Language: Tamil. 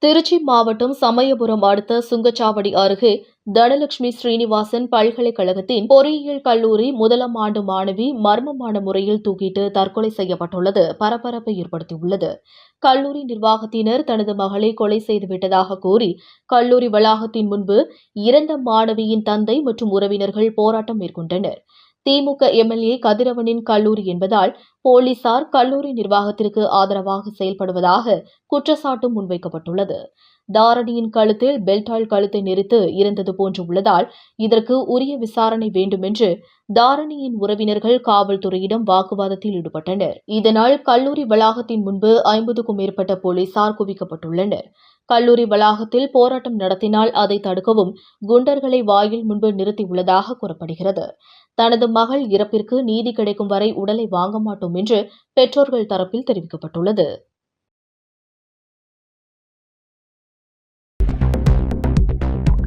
திருச்சி மாவட்டம் சமயபுரம் அடுத்த சுங்கச்சாவடி அருகே தனலட்சுமி ஸ்ரீனிவாசன் பல்கலைக்கழகத்தின் பொறியியல் கல்லூரி முதலாம் ஆண்டு மாணவி மர்மமான முறையில் தூக்கிட்டு தற்கொலை செய்யப்பட்டுள்ளது பரபரப்பை ஏற்படுத்தியுள்ளது. கல்லூரி நிர்வாகத்தினர் தனது மகளை கொலை செய்துவிட்டதாக கூறி கல்லூரி வளாகத்தின் முன்பு இறந்த மாணவியின் தந்தை மற்றும் உறவினர்கள் போராட்டம் மேற்கொண்டனர். திமுக எம்எல்ஏ கதிரவனின் கல்லூரி என்பதால் போலீசார் கல்லூரி நிர்வாகத்திற்கு ஆதரவாக செயல்படுவதாக குற்றச்சாட்டு முன்வைக்கப்பட்டுள்ளது. தாரணியின் கழுத்தில் பெல்டால் கழுத்தை நெரித்து இறந்தது போன்று உள்ளதால் இதற்கு உரிய விசாரணை வேண்டும் என்று தாரணியின் உறவினர்கள் காவல்துறையிடம் வாக்குவாதத்தில் ஈடுபட்டனர். இதனால் கல்லூரி வளாகத்தின் முன்பு 50க்கும் மேற்பட்ட போலீசார் குவிக்கப்பட்டுள்ளனர். கல்லூரி வளாகத்தில் போராட்டம் நடத்தினால் அதை தடுக்கவும் குண்டர்களை வாயில் முன்பு நிறுத்தியுள்ளதாக கூறப்படுகிறது. தனது மகள் இறப்பிற்கு நீதி கிடைக்கும் வரை உடலை வாங்க மாட்டோம் என்று பெற்றோர்கள் தரப்பில் தெரிவிக்கப்பட்டுள்ளது.